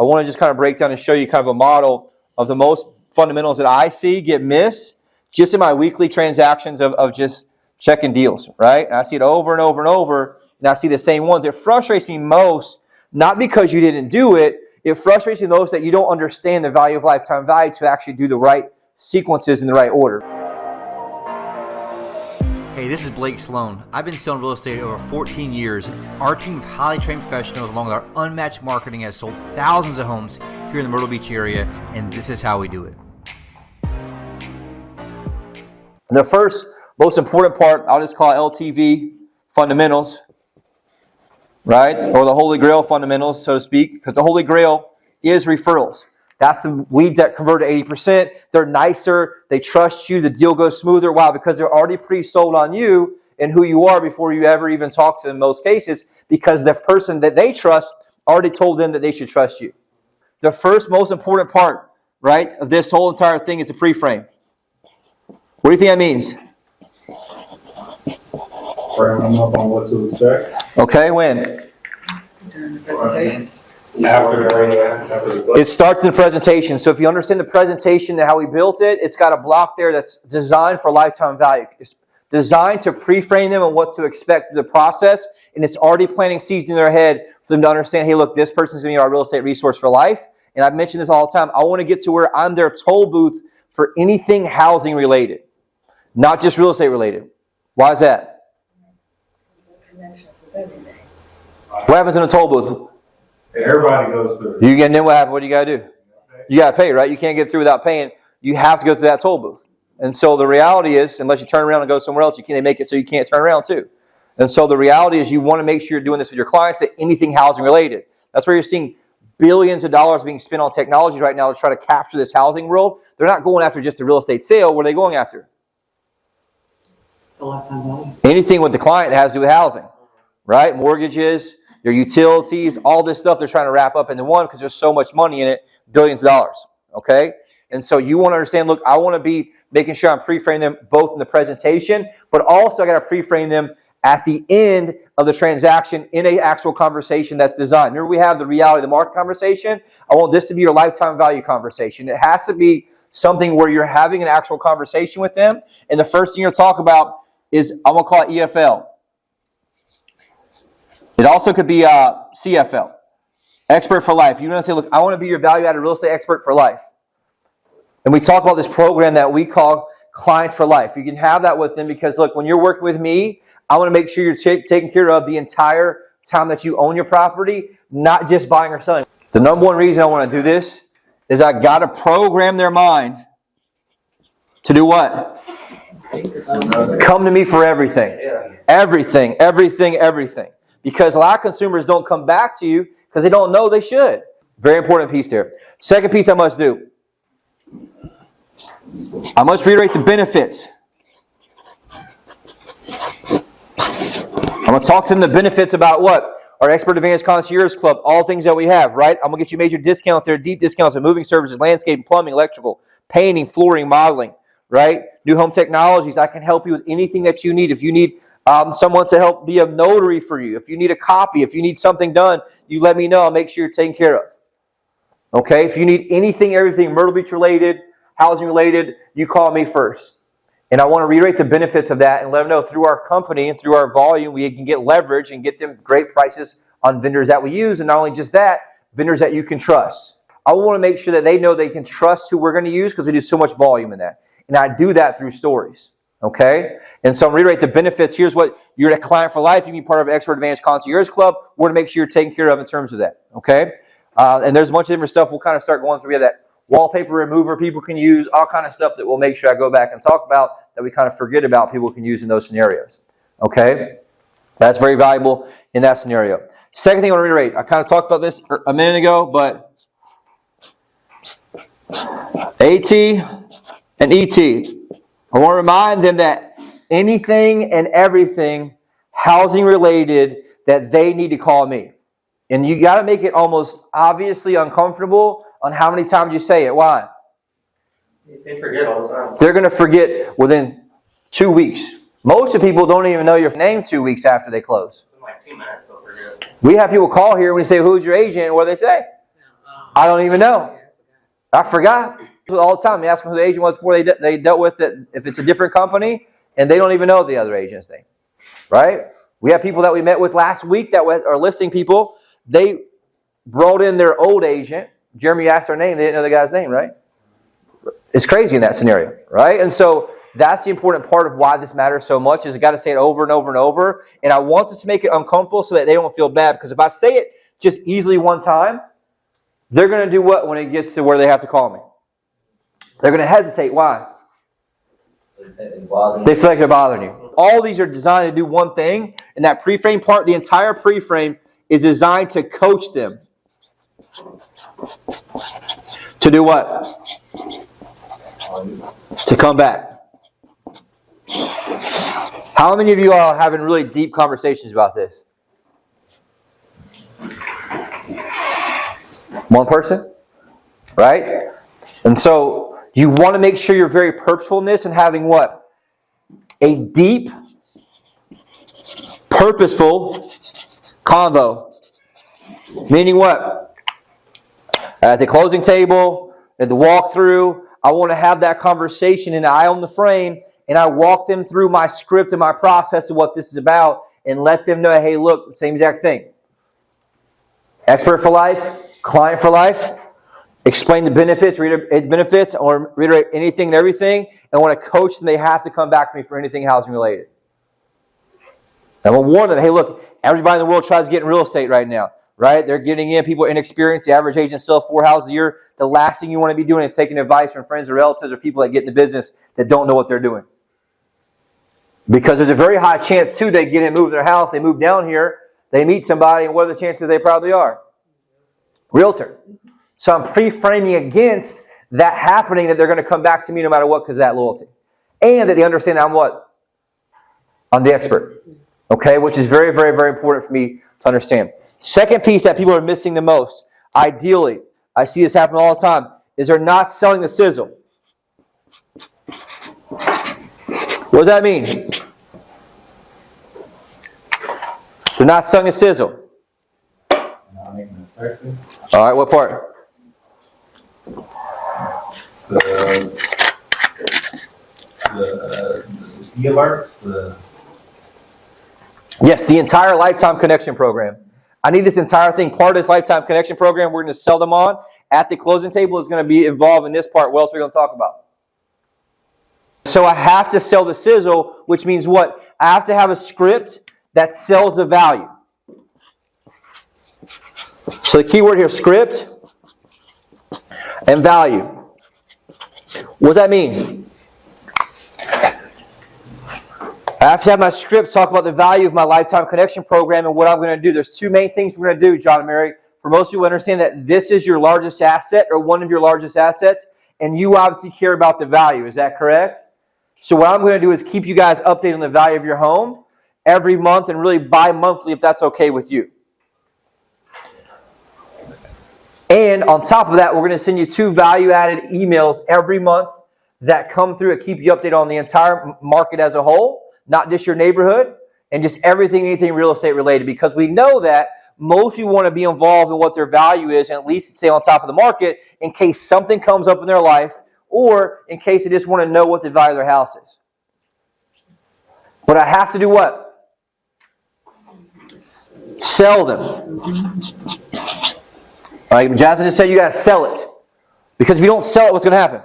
I want to just kind of break down and show you kind of a model of the most fundamentals that I see get missed just in my weekly transactions of just checking deals, right? And I see it over and over and over, and I see the same ones. It frustrates me most, not because you didn't do it, it frustrates me most that you don't understand the value of lifetime value to actually do the right sequences in the right order. Hey, this is Blake Sloan. I've been selling real estate over 14 years. Our team of highly trained professionals, along with our unmatched marketing, has sold thousands of homes here in the Myrtle Beach area, and this is how we do it. The first most important part, I'll just call it LTV fundamentals, right? Or the Holy Grail fundamentals, so to speak, because the Holy Grail is referrals. That's the leads that convert to 80%. They're nicer. They trust you. The deal goes smoother. Why? Because they're already pre-sold on you and who you are before you ever even talk to them in most cases, because the person that they trust already told them that they should trust you. The first most important part, right, of this whole entire thing is the pre-frame. What do you think that means? Frame them up on what to expect. Okay, when? After It starts in the presentation. So if you understand the presentation and how we built it, it's got a block there that's designed for lifetime value. It's designed to pre-frame them and what to expect through the process, and it's already planting seeds in their head for them to understand, hey, look, this person's going to be our real estate resource for life. And I've mentioned this all the time. I want to get to where I'm their toll booth for anything housing related, not just real estate related. Why is that? What happens in a toll booth? Everybody goes through. And then what happens? What do you got to do? You got to pay, right? You can't get through without paying. You have to go through that toll booth. And so the reality is, unless you turn around and go somewhere else, they make it so you can't turn around too. And so the reality is you want to make sure you're doing this with your clients, that anything housing related. That's where you're seeing billions of dollars being spent on technology right now to try to capture this housing world. They're not going after just a real estate sale. What are they going after? Anything with the client that has to do with housing, right? Mortgages, their utilities, all this stuff they're trying to wrap up into one because there's so much money in it, billions of dollars, okay? And so you want to understand, look, I want to be making sure I'm pre-framing them both in the presentation, but also I got to pre-frame them at the end of the transaction in an actual conversation that's designed. Remember, we have the reality of the market conversation. I want this to be your lifetime value conversation. It has to be something where you're having an actual conversation with them, and the first thing you'll talk about is, I'm going to call it EFL. It also could be CFL, expert for life. You want to say, look, I want to be your value-added real estate expert for life. And we talk about this program that we call Client for Life. You can have that with them because, look, when you're working with me, I want to make sure you're taken care of the entire time that you own your property, not just buying or selling. The number one reason I want to do this is I got to program their mind to do what? Come to me for everything. Everything, everything, everything. Because a lot of consumers don't come back to you because they don't know they should. Very important piece there. Second piece I must do. I must reiterate the benefits. I'm going to talk to them the benefits about what? Our Expert Advanced Concierge Club, all things that we have, right? I'm going to get you major discounts there, deep discounts on moving services, landscaping, plumbing, electrical, painting, flooring, modeling, right? New home technologies. I can help you with anything that you need. If you need someone to help be a notary for you, if you need a copy, if you need something done, you let me know. I'll make sure you're taken care of. Okay? If you need anything, everything Myrtle Beach related, housing related, you call me first. And I want to reiterate the benefits of that and let them know through our company and through our volume, we can get leverage and get them great prices on vendors that we use. And not only just that, vendors that you can trust. I want to make sure that they know they can trust who we're going to use because we do so much volume in that. And I do that through stories. Okay? And so I'm reiterate the benefits. Here's what you're a client for life. You can be part of Expert Advanced Concierge Club. We're going to make sure you're taken care of in terms of that. Okay? And there's a bunch of different stuff we'll kind of start going through. We have that wallpaper remover people can use, all kind of stuff that we'll make sure I go back and talk about that we kind of forget about people can use in those scenarios. Okay? That's very valuable in that scenario. Second thing I want to reiterate, I kind of talked about this a minute ago, but AT and ET. I want to remind them that anything and everything housing related that they need to call me. And you got to make it almost obviously uncomfortable on how many times you say it. Why? They forget all the time. They're going to forget within 2 weeks. Most of people don't even know your name 2 weeks after they close. In like 2 minutes, they'll forget. We have people call here when we say, who's your agent? And what do they say? I don't even know. I forgot. All the time. They ask them who the agent was before they dealt with it, if it's a different company, and they don't even know the other agent's name. Right? We have people that we met with last week that are listing people. They brought in their old agent. Jeremy asked their name. They didn't know the guy's name, right? It's crazy in that scenario, right? And so that's the important part of why this matters so much is I got to say it over and over and over. And I want this to make it uncomfortable so that they don't feel bad. Because if I say it just easily one time, they're going to do what when it gets to where they have to call me? They're going to hesitate. Why? They feel like they're bothering you. All these are designed to do one thing. And that pre-frame part, the entire pre-frame is designed to coach them. To do what? To come back. How many of you are having really deep conversations about this? One person? Right? And so you want to make sure you're very purposeful in this and having what? A deep, purposeful convo. Meaning what? At the closing table, at the walkthrough, I want to have that conversation and I own the frame and I walk them through my script and my process of what this is about and let them know, hey, look, same exact thing. Expert for life, client for life. Explain the benefits, reiterate benefits, or reiterate anything and everything. And when I coach them, they have to come back to me for anything housing related. And we'll warn them, hey, look, everybody in the world tries to get in real estate right now. Right? They're getting in. People are inexperienced. The average agent sells 4 houses a year. The last thing you want to be doing is taking advice from friends or relatives or people that get in the business that don't know what they're doing. Because there's a very high chance, too, they get in, move their house, they move down here, they meet somebody, and what are the chances they probably are? Realtor. So I'm pre-framing against that happening, that they're going to come back to me no matter what because of that loyalty. And that they understand that I'm what? I'm the expert. Okay? Which is very, very, very important for me to understand. Second piece that people are missing the most, ideally, I see this happen all the time, is they're not selling the sizzle. What does that mean? They're not selling the sizzle. Not making it sexy. All right, what part? The alerts, Yes, the entire Lifetime Connection Program. I need this entire thing. Part of this Lifetime Connection Program we're going to sell them on at the closing table is going to be involved in this part. What else are we going to talk about? So I have to sell the sizzle, which means what? I have to have a script that sells the value. So the key word here, script and value. What does that mean? I have to have my script talk about the value of my Lifetime Connection Program and what I'm going to do. There's 2 main things we're going to do, John and Mary. For most people, understand that this is your largest asset or one of your largest assets, and you obviously care about the value. Is that correct? So what I'm going to do is keep you guys updated on the value of your home every month and really bi-monthly if that's okay with you. And on top of that, we're going to send you 2 value-added emails every month that come through and keep you updated on the entire market as a whole, not just your neighborhood, and just everything, anything real estate related. Because we know that most people want to be involved in what their value is and at least stay on top of the market in case something comes up in their life or in case they just want to know what the value of their house is. But I have to do what? Sell them. All right, Jasmine just said you got to sell it. Because if you don't sell it, what's going to happen?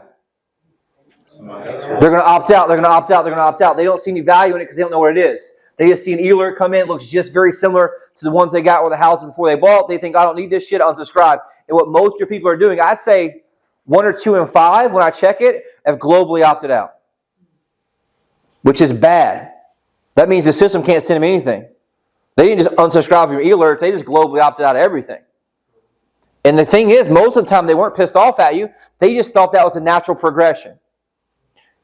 They're going to opt out. They're going to opt out. They're going to opt out. They don't see any value in it because they don't know what it is. They just see an e-alert come in. It looks just very similar to the ones they got with the houses before they bought. They think, I don't need this shit. Unsubscribe. And what most of your people are doing, I'd say 1 or 2 in 5 when I check it have globally opted out. Which is bad. That means the system can't send them anything. They didn't just unsubscribe from your e-alerts. They just globally opted out of everything. And the thing is, most of the time they weren't pissed off at you. They just thought that was a natural progression.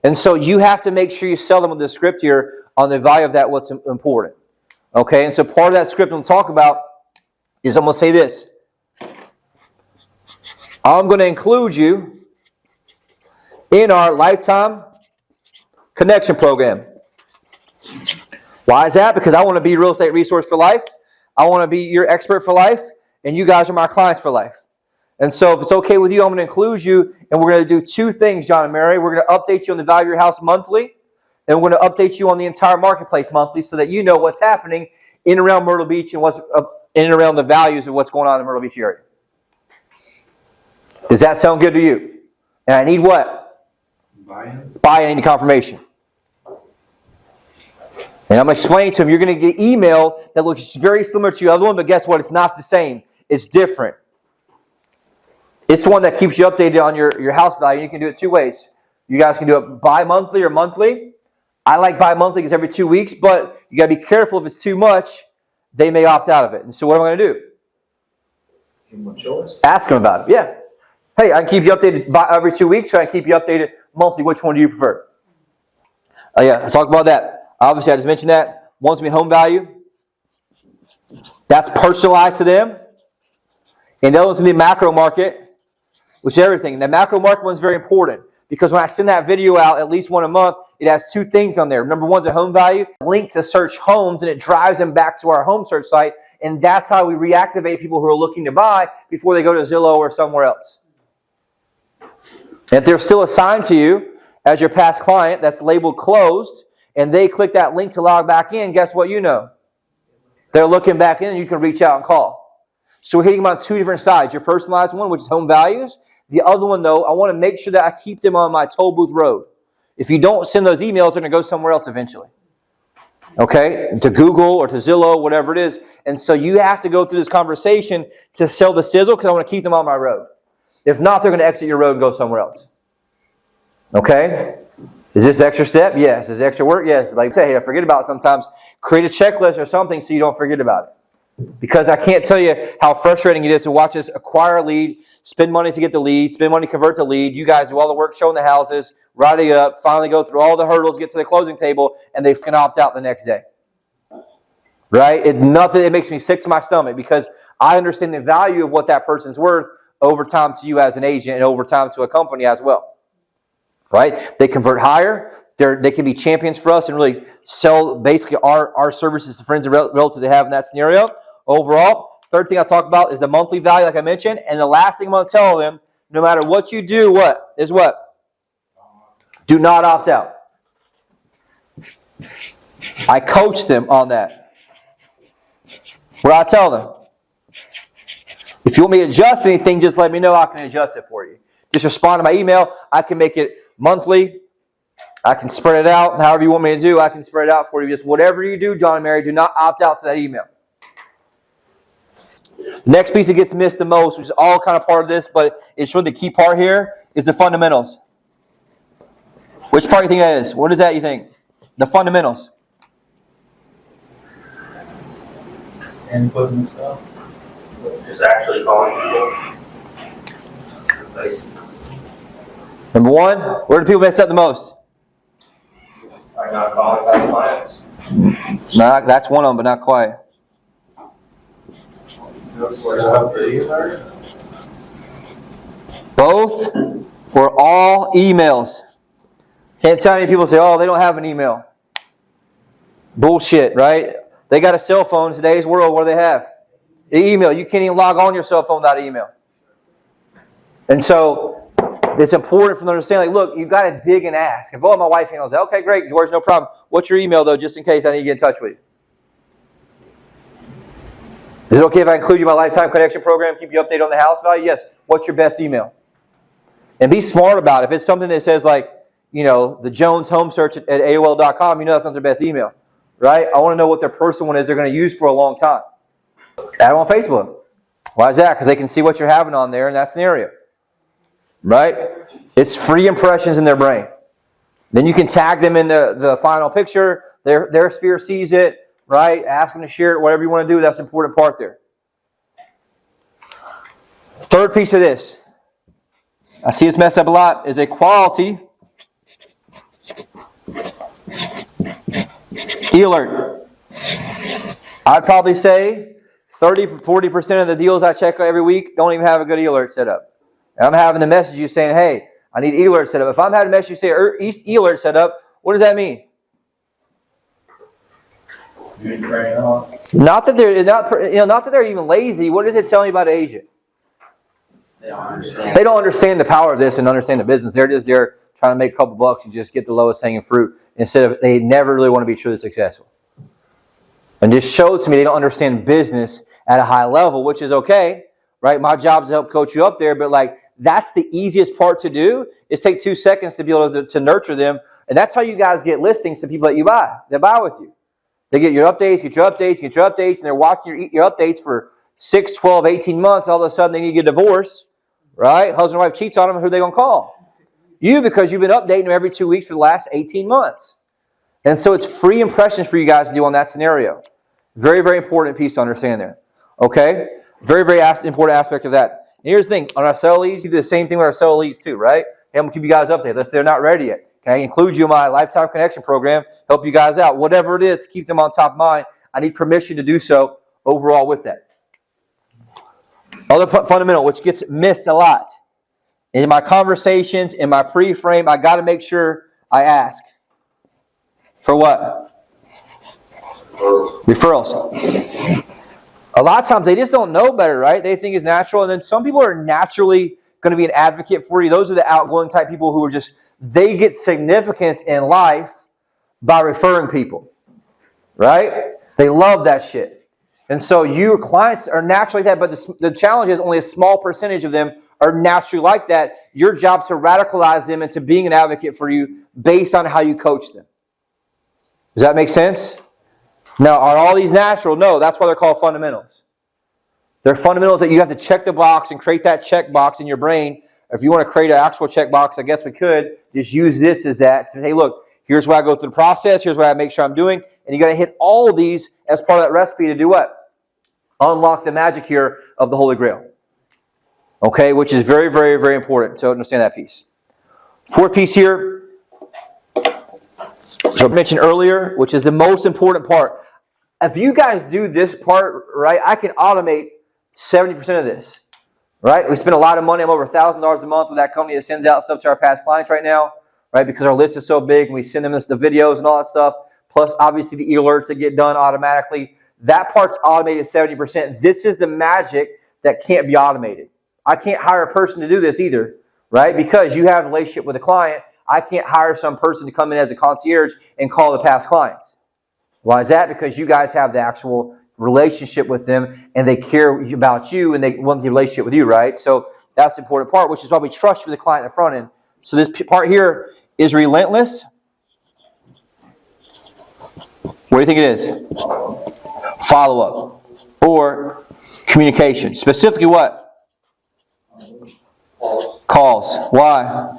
And so you have to make sure you sell them with the script here on the value of that, what's important. Okay, and so part of that script we'll talk about is I'm going to say this. I'm going to include you in our Lifetime Connection Program. Why is that? Because I want to be a real estate resource for life. I want to be your expert for life. And you guys are my clients for life. And so if it's okay with you, I'm going to include you, and we're going to do two things, John and Mary. We're going to update you on the value of your house monthly, and we're going to update you on the entire marketplace monthly so that you know what's happening in and around Myrtle Beach and what's in and around the values of what's going on in the Myrtle Beach area. Does that sound good to you? And I need what? Buy-in. Buy-in, I need confirmation. And I'm going to explain to them, you're going to get email that looks very similar to your other one, but guess what? It's not the same. It's different. It's the one that keeps you updated on your house value. You can do it two ways. You guys can do it bi-monthly or monthly. I like bi-monthly because every 2 weeks, but you got to be careful if it's too much, they may opt out of it. And so what am I going to do? Give them a choice. Ask them about it. Yeah. Hey, I can keep you updated every 2 weeks, or I can keep you updated monthly. Which one do you prefer? Oh yeah, let's talk about that. Obviously, I just mentioned that. One's going to be home value. That's personalized to them. And the other one's going to be macro market, which is everything. And the macro market one's very important because when I send that video out, at least one a month, it has two things on there. Number one's a home value, link to search homes, and it drives them back to our home search site. And that's how we reactivate people who are looking to buy before they go to Zillow or somewhere else. And if they're still assigned to you as your past client that's labeled closed, and they click that link to log back in, guess what you know? They're looking back in, and you can reach out and call. So we're hitting them on two different sides. Your personalized one, which is home values. The other one, though, I want to make sure that I keep them on my toll booth road. If you don't send those emails, they're going to go somewhere else eventually. Okay? To Google or to Zillow, whatever it is. And so you have to go through this conversation to sell the sizzle because I want to keep them on my road. If not, they're going to exit your road and go somewhere else. Okay? Is this extra step? Yes. Is it extra work? Yes. But like I say, hey, I forget about it sometimes. Create a checklist or something so you don't forget about it. Because I can't tell you how frustrating it is to watch us acquire a lead, spend money to get the lead, spend money to convert the lead. You guys do all the work showing the houses, writing it up, finally go through all the hurdles, get to the closing table, and they can opt out the next day. Right? It makes me sick to my stomach because I understand the value of what that person's worth over time to you as an agent and over time to a company as well. Right? They convert higher. They can be champions for us and really sell basically our services to friends and relatives they have in that scenario. Overall, third thing I'll talk about is the monthly value, like I mentioned. And the last thing I'm going to tell them, no matter what you do, what? Do not opt out. I coach them on that. What I tell them. If you want me to adjust anything, just let me know. I can adjust it for you. Just respond to my email. I can make it monthly. I can spread it out. However you want me to do, I can spread it out for you. Just whatever you do, John and Mary, do not opt out to that email. The next piece that gets missed the most, which is all kind of part of this, but it's really the key part here, is the fundamentals. Which part do you think that is? What is that you think? The fundamentals. Input and stuff. Just actually calling people. The basics. Number one, where do people mess up the most? Like not calling back clients. No, that's one of them, but not quite. Both or all emails. Can't tell any people say, oh, they don't have an email. Bullshit, right? They got a cell phone in today's world. What do they have? The email. You can't even log on your cell phone without email. And so it's important for them to understand, like, look, you've got to dig and ask. If, oh, my wife handles that. Okay, great, George, no problem. What's your email, though, just in case I need to get in touch with you? Is it okay if I include you in my lifetime connection program, keep you updated on the house value? Yes. What's your best email? And be smart about it. If it's something that says, like, you know, the Jones home search at AOL.com, you know that's not their best email, right? I want to know what their personal one is they're going to use for a long time. Add them on Facebook. Why is that? Because they can see what you're having on there in that scenario. Right? It's free impressions in their brain. Then you can tag them in the final picture. Their sphere sees it. Right? Ask them to share it. Whatever you want to do, that's the important part there. Third piece of this, I see it's messed up a lot, is a quality e-alert. I'd probably say 30-40% of the deals I check every week don't even have a good e-alert set up. And I'm having the message you saying, hey, I need e-alert set up. If I'm having a message you say e-alert set up, what does that mean? Not that they're even lazy. What does it tell you about an agent? They don't understand the power of this and understand the business. They're just there trying to make a couple bucks and just get the lowest hanging fruit instead of they never really want to be truly successful. And this shows to me they don't understand business at a high level, which is okay, right? My job is to help coach you up there, but like that's the easiest part to do is take 2 seconds to be able to nurture them. And that's how you guys get listings to people that buy with you. They get your updates, and they're watching your updates for 6, 12, 18 months. All of a sudden they need to get a divorce, right? Husband and wife cheats on them, who are they going to call? You, because you've been updating them every 2 weeks for the last 18 months. And so it's free impressions for you guys to do on that scenario. Very, very important piece to understand there. Okay? Very, very important aspect of that. And here's the thing. On our sell leads, you do the same thing with our sell leads too, right? Hey, I'm going to keep you guys updated. Let's say they're not ready yet. Can I include you in my Lifetime Connection program? Help you guys out. Whatever it is, to keep them on top of mind. I need permission to do so overall with that. Other fundamental, which gets missed a lot. In my conversations, in my pre-frame, I got to make sure I ask. For what? Referrals. A lot of times they just don't know better, right? They think it's natural. And then some people are naturally going to be an advocate for you. Those are the outgoing type people who are just, they get significance in life by referring people, right? They love that shit. And so your clients are naturally like that, but the challenge is only a small percentage of them are naturally like that. Your job is to radicalize them into being an advocate for you based on how you coach them. Does that make sense? Now, are all these natural? No, that's why they're called fundamentals. They're fundamentals that you have to check the box and create that check box in your brain. If you want to create an actual check box, I guess we could. Just use this as that. So, hey, look, here's where I go through the process. Here's what I make sure I'm doing. And you got to hit all of these as part of that recipe to do what? Unlock the magic here of the Holy Grail. Okay, which is very, very, very important to understand that piece. Fourth piece here, so I mentioned earlier, which is the most important part. If you guys do this part right, I can automate 70% of this. Right? We spend a lot of money. I'm over $1,000 a month with that company that sends out stuff to our past clients right now. Right? Because our list is so big and we send them the videos and all that stuff. Plus, obviously, the e-alerts that get done automatically. That part's automated 70%. This is the magic that can't be automated. I can't hire a person to do this either. Right? Because you have a relationship with a client. I can't hire some person to come in as a concierge and call the past clients. Why is that? Because you guys have the actual relationship with them and they care about you and they want the relationship with you, right? So that's the important part, which is why we trust you with the client in the front end. So this part here is relentless. What do you think it is? Follow-up or communication. Specifically what? Calls. Why?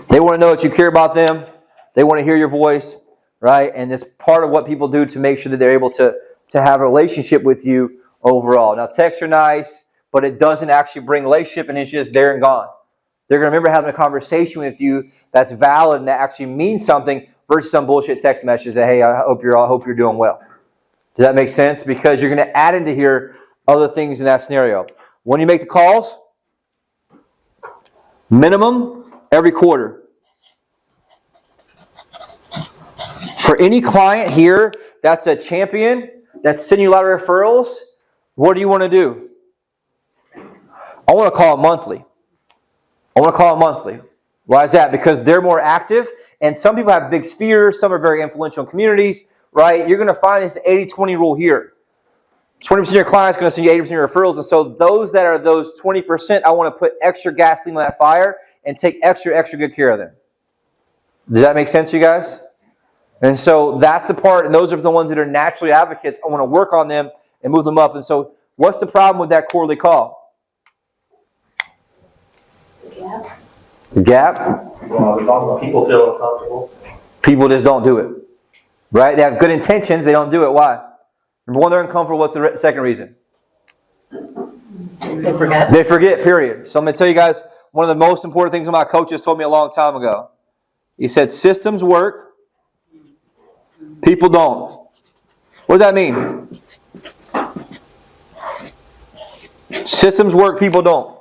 They want to know that you care about them. They want to hear your voice, right? And it's part of what people do to make sure that they're able to have a relationship with you overall. Now, texts are nice, but it doesn't actually bring a relationship, and it's just there and gone. They're going to remember having a conversation with you that's valid and that actually means something versus some bullshit text message that, hey, I hope you're doing well. Does that make sense? Because you're going to add into here other things in that scenario. When you make the calls, minimum every quarter. For any client here that's a champion, that's sending you a lot of referrals, what do you want to do? I want to call it monthly. Why is that? Because they're more active, and some people have big spheres, some are very influential in communities, right? You're going to find it's the 80-20 rule here. 20% of your clients are going to send you 80% of your referrals, and so those that are those 20%, I want to put extra gasoline on that fire and take extra good care of them. Does that make sense to you guys? And so that's the part, and those are the ones that are naturally advocates. I want to work on them and move them up. And so what's the problem with that quarterly call? The gap? Well, people feel uncomfortable. People just don't do it. Right? They have good intentions. They don't do it. Why? Number one, they're uncomfortable. What's the second reason? They forget, period. So I'm going to tell you guys, one of the most important things my coaches told me a long time ago. He said, systems work. People don't. What does that mean? Systems work, people don't.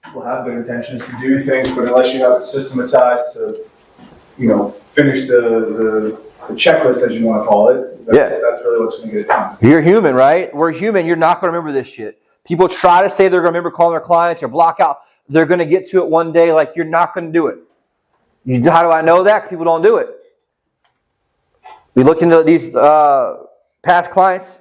People have good intentions to do things, but unless you have it systematized to, finish the checklist, as you want to call it, that's really what's going to get it done. You're human, right? We're human. You're not going to remember this shit. People try to say they're going to remember calling their clients or block out. They're going to get to it one day. Like, you're not going to do it. How do I know that? 'Cause people don't do it. We looked into these past clients.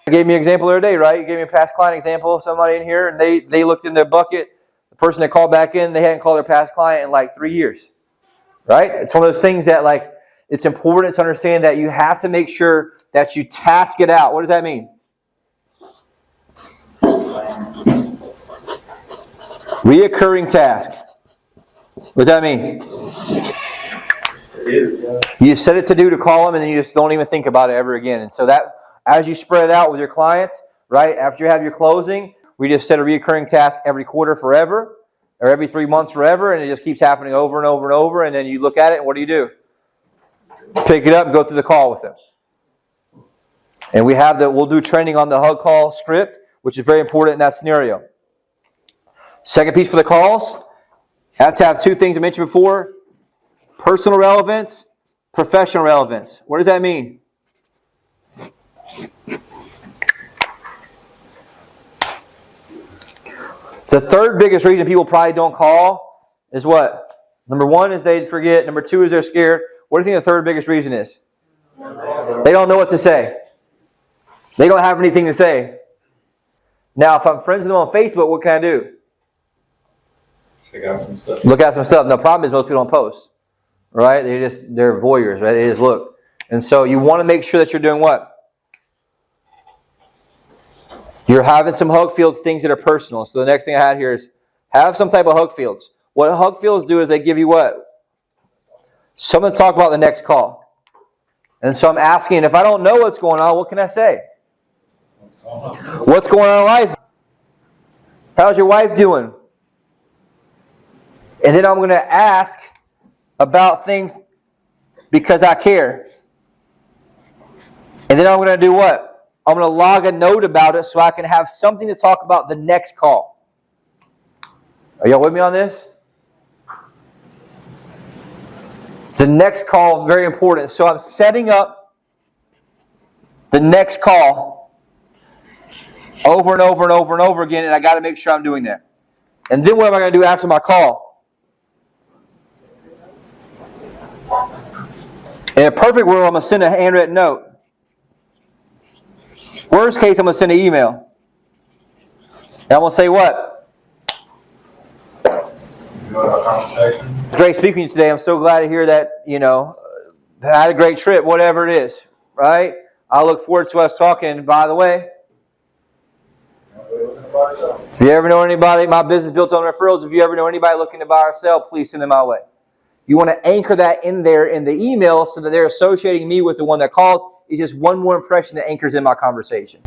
You gave me an example the other day, right? You gave me a past client example of somebody in here, and they looked in their bucket. The person that called back in, they hadn't called their past client in like 3 years. Right? It's one of those things that, like, it's important to understand that you have to make sure that you task it out. What does that mean? Reoccurring task. What does that mean? You set it to do to call them, and then you just don't even think about it ever again. And so that, as you spread it out with your clients, right, after you have your closing, we just set a reoccurring task every quarter forever, or every 3 months forever, and it just keeps happening over and over and over, and then you look at it, and what do? Pick it up and go through the call with them. And we'll do training on the hug call script, which is very important in that scenario. Second piece for the calls, have to have two things I mentioned before: personal relevance, professional relevance. What does that mean? The third biggest reason people probably don't call is what? Number one is they forget. Number two is they're scared. What do you think the third biggest reason is? They don't know what to say. They don't have anything to say. Now, if I'm friends with them on Facebook, what can I do? Check out some stuff. Look at some stuff. No, problem is most people don't post. Right? They're voyeurs, right? They just look. And so you want to make sure that you're doing what? You're having some hug fields, things that are personal. So the next thing I had here is have some type of hug fields. What hug fields do is they give you what? Something to talk about the next call. And so I'm asking, if I don't know what's going on, what can I say? What's going on in life? How's your wife doing? And then I'm going to ask about things because I care. And then I'm going to do what? I'm going to log a note about it so I can have something to talk about the next call. Are y'all with me on this? The next call, very important. So I'm setting up the next call over and over and over and over again, and I got to make sure I'm doing that. And then what am I going to do after my call? In a perfect world, I'm going to send a handwritten note. Worst case, I'm going to send an email. And I'm going to say what? It's great speaking to you today. I'm so glad to hear that, I had a great trip, whatever it is, right? I look forward to us talking. By the way, if you ever know anybody, my business built on referrals, if you ever know anybody looking to buy or sell, please send them my way. You want to anchor that in there in the email so that they're associating me with the one that calls. It's just one more impression that anchors in my conversation.